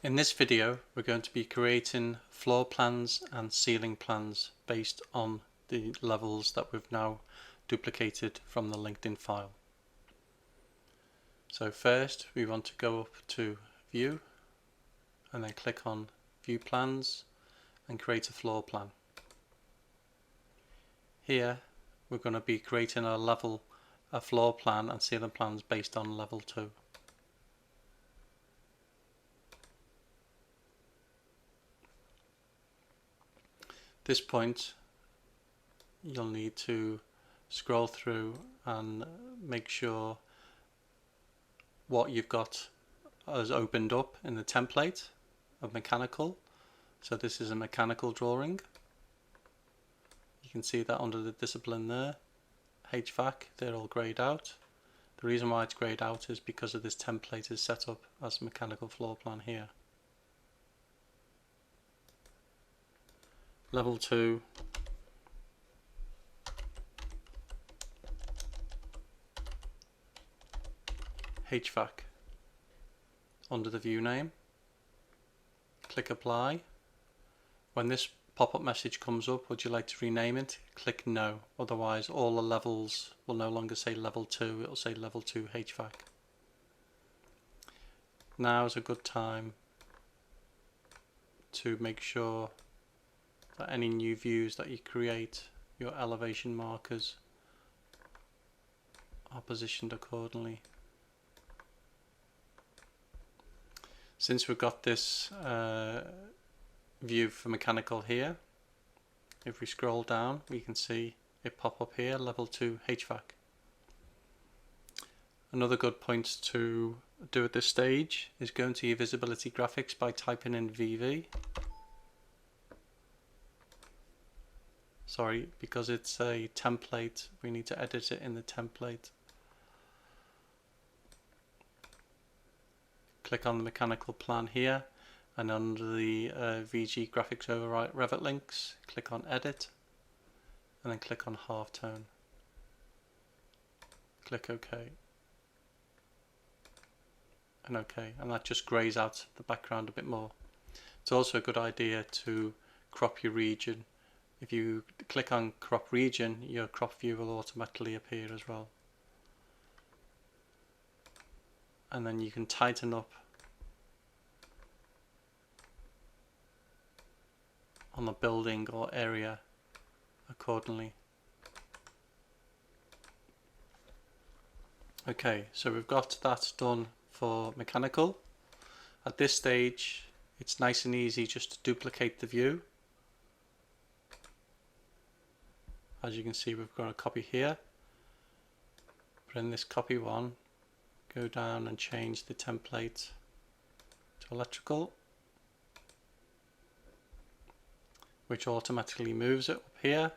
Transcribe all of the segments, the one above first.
In this video we're going to be creating floor plans and ceiling plans based on the levels that we've now duplicated from the LinkedIn file. So first we want to go up to View and then click on View Plans and create a floor plan. Here we're going to be creating a floor plan and ceiling plans based on level 2. At this point you'll need to scroll through and make sure what you've got has opened up in the template of mechanical. So this is a mechanical drawing. You can see that under the discipline there, HVAC, they're all greyed out. The reason why it's greyed out is because of this template is set up as a mechanical floor plan here. Level 2, HVAC, under the view name, click apply. When this pop-up message comes up, would you like to rename it? Click no, otherwise all the levels will no longer say level 2, it will say level 2 HVAC. Now is a good time to make sure that any new views that you create, your elevation markers are positioned accordingly. Since we've got this view for mechanical here, if we scroll down we can see it pop up here, level 2 HVAC. Another good point to do at this stage is go into your visibility graphics by typing in VV. Sorry, because it's a template, we need to edit it in the template. Click on the mechanical plan here, and under the VG graphics overwrite Revit links, click on edit, and then click on halftone. Click OK. And OK, and that just greys out the background a bit more. It's also a good idea to crop your region. If you click on crop region, your crop view will automatically appear as well. And then you can tighten up on the building or area accordingly. Okay, so we've got that done for mechanical. At this stage it's nice and easy just to duplicate the view. As you can see, we've got a copy here, but in this copy one, go down and change the template to electrical, which automatically moves it up here,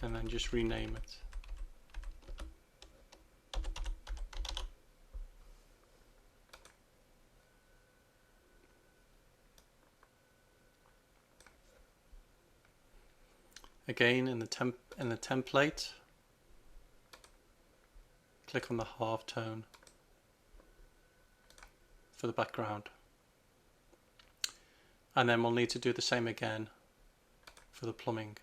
and then just rename it. Again, in the template, click on the half tone for the background, and then we'll need to do the same again for the plumbing.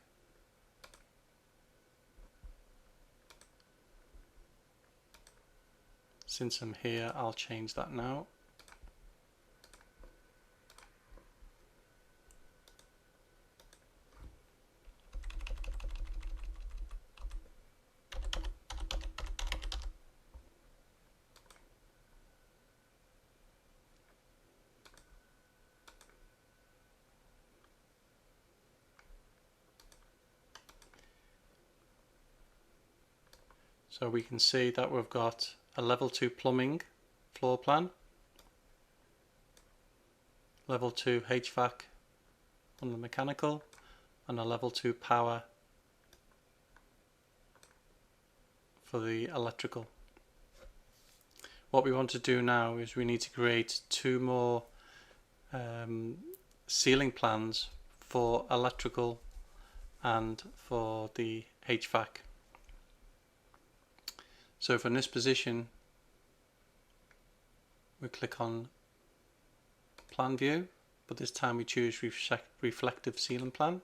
Since I'm here, I'll change that now. So we can see that we've got a level 2 plumbing floor plan, level 2 HVAC on the mechanical, and a level 2 power for the electrical. What we want to do now is we need to create 2 more ceiling plans for electrical and for the HVAC. So from this position we click on plan view, but this time we choose reflective ceiling plan.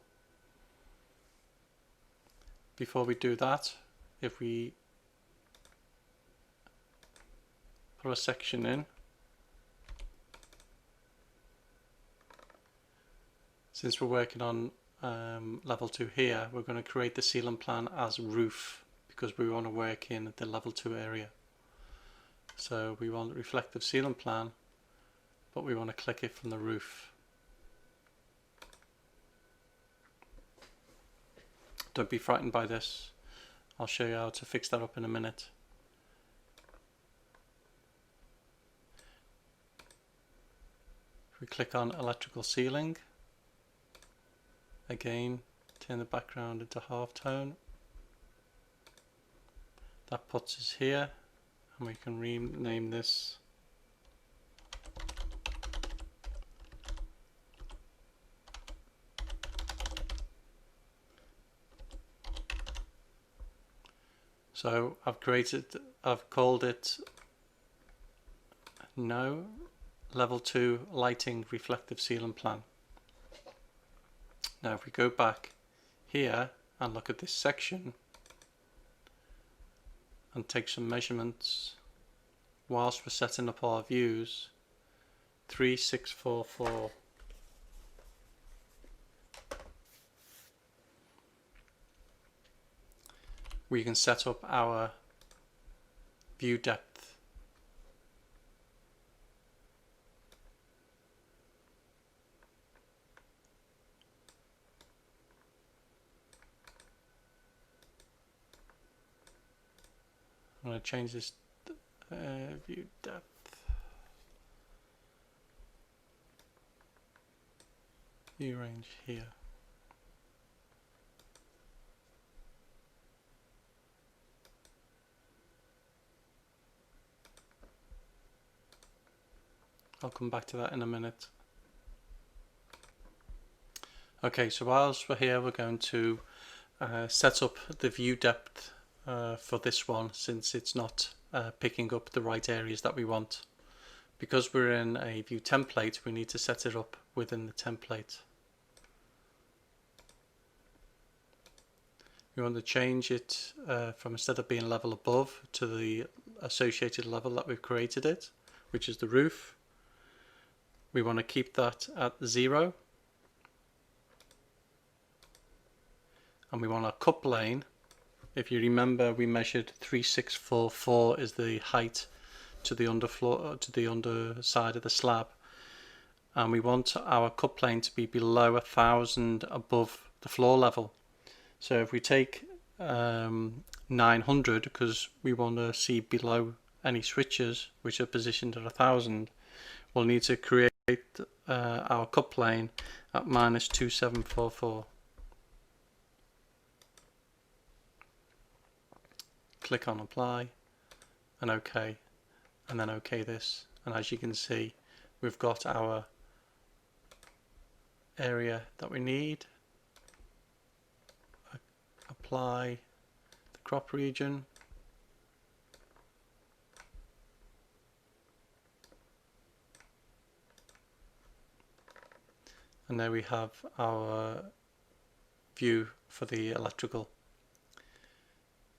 Before we do that, if we put a section in, since we're working on level 2 here, we're going to create the ceiling plan as roof because we want to work in the level 2 area. So we want reflective ceiling plan, but we want to click it from the roof. Don't be frightened by this. I'll show you how to fix that up in a minute. If we click on electrical ceiling, again turn the background into halftone. That puts us here, and we can rename this so I've called it level 2 lighting reflective ceiling plan. Now if we go back here and look at this section and take some measurements whilst we're setting up our views, 3644. We can set up our view depth. I'm going to change this view depth. View range here. I'll come back to that in a minute. Okay, so whilst we're here, we're going to set up the view depth for this one, since it's not picking up the right areas that we want. Because we're in a view template, we need to set it up within the template. We want to change it from, instead of being level above, to the associated level that we've created it, which is the roof. We want to keep that at 0, and we want our cut plane. If you remember, we measured 3644 is the height to the underfloor, to the underside of the slab, and we want our cut plane to be below 1000 above the floor level. So if we take 900, because we want to see below any switches which are positioned at 1000, we'll need to create our cut plane at -2744. Click on apply and OK, and then OK this, and as you can see, we've got our area that we need. Apply the crop region, and there we have our view for the electrical.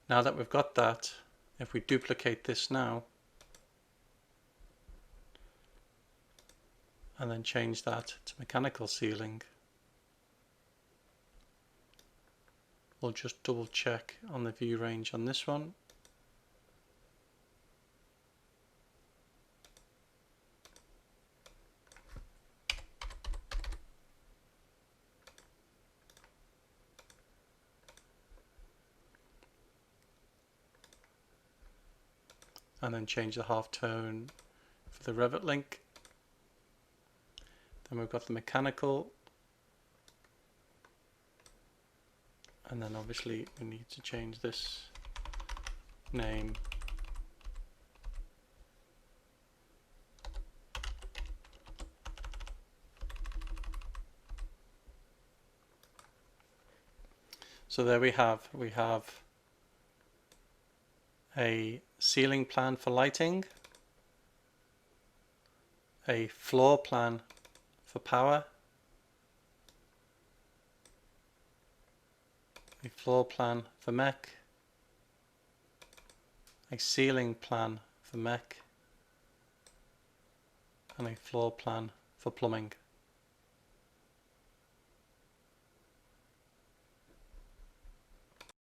Now that we've got that, if we duplicate this now and then change that to mechanical ceiling, we'll just double check on the view range on this one. And then change the halftone for the Revit link. Then we've got the mechanical, and then obviously we need to change this name . So there we have a ceiling plan for lighting, a floor plan for power, a floor plan for mech, a ceiling plan for mech, and a floor plan for plumbing.